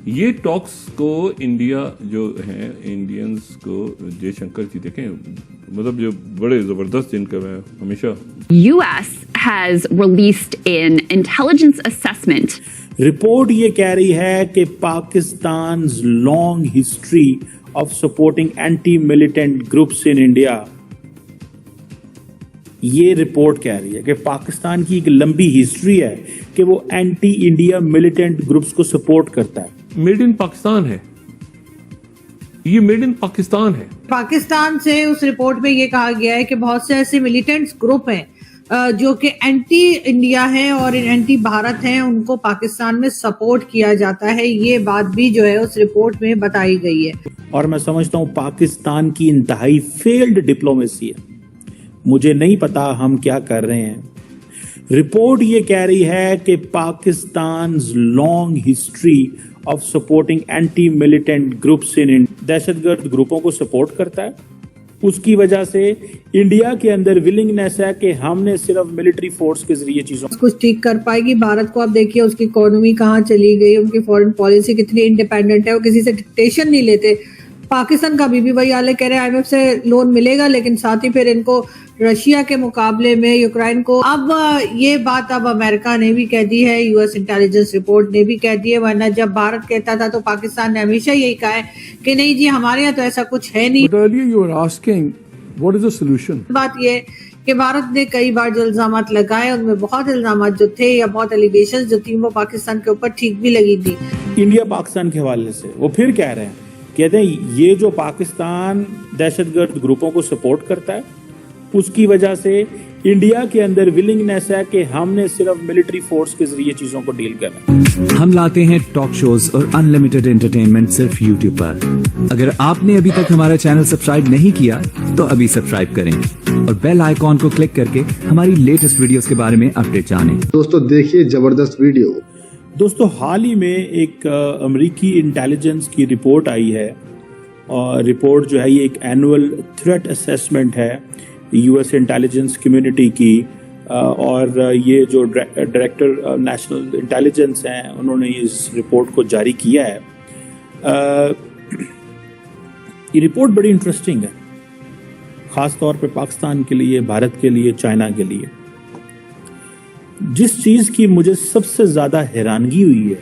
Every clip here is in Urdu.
یہ ٹاکس کو انڈیا جو ہے انڈینز کو جے شنکر جی دیکھیں مطلب جو بڑے زبردست جن کا میں ہمیشہ US has released an intelligence assessment. Report یہ کہہ رہی ہے کہ پاکستان's long history of supporting anti-militant groups in India. یہ رپورٹ کہہ رہی ہے کہ پاکستان کی ایک لمبی ہسٹری ہے کہ وہ اینٹی انڈیا ملیٹنٹ گروپس کو سپورٹ کرتا ہے. میڈ ان پاکستان ہے, یہ میڈ ان پاکستان ہے. پاکستان سے اس رپورٹ میں یہ کہا گیا ہے کہ بہت سے ایسے ملیٹنٹس گروپ ہیں جو کہ اینٹی انڈیا ہیں اور اینٹی بھارت ہیں, ان کو پاکستان میں سپورٹ کیا جاتا ہے. یہ بات بھی جو ہے اس رپورٹ میں بتائی گئی ہے. اور میں سمجھتا ہوں پاکستان کی انتہائی فیلڈ ڈپلومیسی ہے. مجھے نہیں پتا ہم کیا کر رہے ہیں. رپورٹ یہ کہہ رہی ہے کہ پاکستان's long history of supporting anti-militant groups in دہشت گرد گروپوں کو سپورٹ کرتا ہے. اس کی وجہ سے انڈیا کے اندر ولنگنیس ہے کہ ہم نے صرف ملٹری فورس کے ذریعے چیزوں کچھ ٹھیک کر پائے گی. بھارت کو آپ دیکھیے اس کی اکانومی کہاں چلی گئی, ان کی فورن پالیسی کتنی انڈیپینڈنٹ ہے, وہ کسی سے ڈکٹیشن نہیں لیتے. پاکستان کا بی بھائی والے کہہ رہے ہیں IMF سے لون ملے گا, لیکن ساتھ ہی پھر ان کو رشیا کے مقابلے میں یوکرائن کو, اب یہ بات اب امریکہ نے بھی کہہ دی ہے, US انٹیلیجنس رپورٹ نے بھی کہہ دی ہے. ورنہ جب بھارت کہتا تھا تو پاکستان نے ہمیشہ یہی کہا ہے کہ نہیں جی ہمارے یہاں تو ایسا کچھ ہے نہیں. But earlier you were asking what is the solution? بات یہ کہ بھارت نے کئی بار جو الزامات لگائے ان میں بہت الزامات جو تھے یا بہت الیگیشنز جو تھی وہ پاکستان کے اوپر ٹھیک بھی لگی تھی. انڈیا پاکستان کے حوالے سے وہ پھر کہہ رہے ہیں, کہتے ہیں یہ جو پاکستان دہشت گرد گروپوں کو سپورٹ کرتا ہے اس کی وجہ سے انڈیا کے اندر ولنگنیس ہے کہ ہم نے صرف ملٹری فورس کے ذریعے چیزوں کو ڈیل کرنا ہے. ہم لاتے ہیں ٹاک شوز اور ان لمیٹڈ انٹرٹینمنٹ صرف YouTube پر. اگر آپ نے ابھی تک ہمارا چینل سبسکرائب نہیں کیا تو ابھی سبسکرائب کریں اور بیل آئیکن کو کلک کر کے ہماری لیٹسٹ ویڈیوز کے بارے میں اپڈیٹ جانیں. دوستو دیکھیے زبردست ویڈیو. دوستو حال ہی میں ایک امریکی انٹیلیجنس کی رپورٹ آئی ہے, اور رپورٹ جو ہے یہ ایک اینول تھریٹ اسیسمنٹ ہے US انٹیلیجنس کمیونٹی کی, اور یہ جو ڈائریکٹر نیشنل انٹیلیجنس ہیں انہوں نے اس رپورٹ کو جاری کیا ہے. یہ رپورٹ بڑی انٹرسٹنگ ہے, خاص طور پہ پاکستان کے لیے, بھارت کے لیے, چائنا کے لیے. جس چیز کی مجھے سب سے زیادہ حیرانگی ہوئی ہے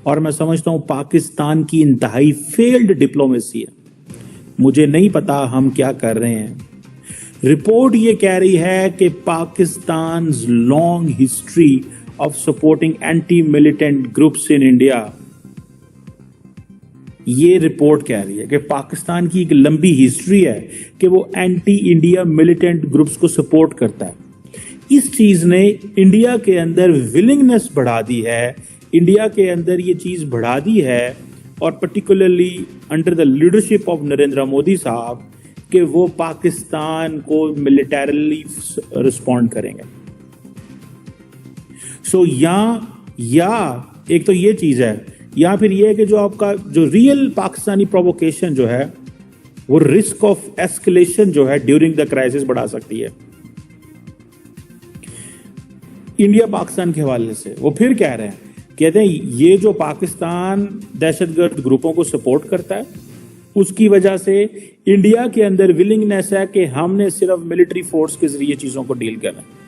اور میں سمجھتا ہوں پاکستان کی انتہائی فیلڈ ڈپلومیسی ہے, مجھے نہیں پتا ہم کیا کر رہے ہیں. رپورٹ یہ کہہ رہی ہے کہ پاکستان's long history of supporting anti-militant groups in India. یہ رپورٹ کہہ رہی ہے کہ پاکستان کی ایک لمبی ہسٹری ہے کہ وہ اینٹی انڈیا ملیٹنٹ گروپس کو سپورٹ کرتا ہے. اس چیز نے انڈیا کے اندر ولنگنیس بڑھا دی ہے, انڈیا کے اندر یہ چیز بڑھا دی ہے, اور particularly under the leadership of Narendra Modi صاحب کہ وہ پاکستان کو ملیٹریلی رسپونڈ کریں گے. سو یا ایک تو یہ چیز ہے, یا پھر یہ ہے کہ جو آپ کا جو ریئل پاکستانی پرووکیشن جو ہے وہ رسک آف ایسکلیشن جو ہے ڈیورنگ دا کرائسس بڑھا سکتی ہے. انڈیا پاکستان کے حوالے سے وہ پھر کہہ رہے ہیں, کہتے ہیں یہ جو پاکستان دہشت گرد گروپوں کو سپورٹ کرتا ہے اس کی وجہ سے انڈیا کے اندر ولنگنیس ہے کہ ہم نے صرف ملٹری فورس کے ذریعے چیزوں کو ڈیل کرنا ہے.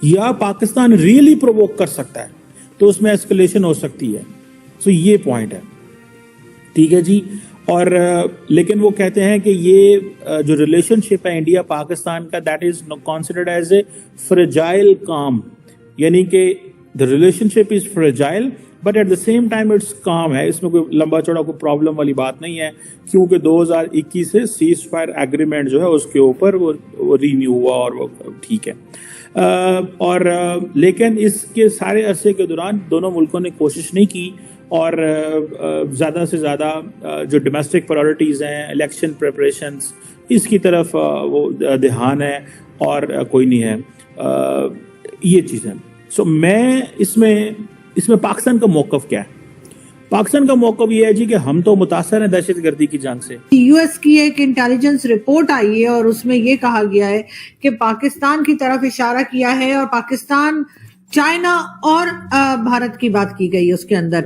یا پاکستان ریئلی پرووک کر سکتا ہے تو اس میں ایسکلیشن ہو سکتی ہے. سو یہ پوائنٹ ہے, ٹھیک ہے جی. اور لیکن وہ کہتے ہیں کہ یہ جو ریلیشن شپ ہے انڈیا پاکستان کا, that is considered as a fragile calm, یعنی کہ the relationship is fragile but at the same time it's calm ہے. اس میں کوئی لمبا چوڑا کوئی پرابلم والی بات نہیں ہے, کیونکہ 2021 سے سیز فائر ایگریمنٹ جو ہے اس کے اوپر وہ رینیو ہوا اور وہ ٹھیک ہے. اور لیکن اس کے سارے عرصے کے دوران دونوں ملکوں نے کوشش نہیں کی, اور زیادہ سے زیادہ جو ڈومیسٹک پرائورٹیز ہیں, الیکشن پریپریشنز, اس کی طرف وہ دھیان ہے اور کوئی نہیں ہے. یہ چیزیں. سو میں اس میں پاکستان کا موقف کیا ہے؟ پاکستان کا موقف یہ ہے جی کہ ہم تو متاثر ہیں دہشت گردی کی جنگ سے. US کی ایک انٹیلیجنس رپورٹ آئی ہے اور اس میں یہ کہا گیا ہے کہ پاکستان کی طرف اشارہ کیا ہے, اور پاکستان, چائنا اور بھارت کی بات کی گئی اس کے اندر.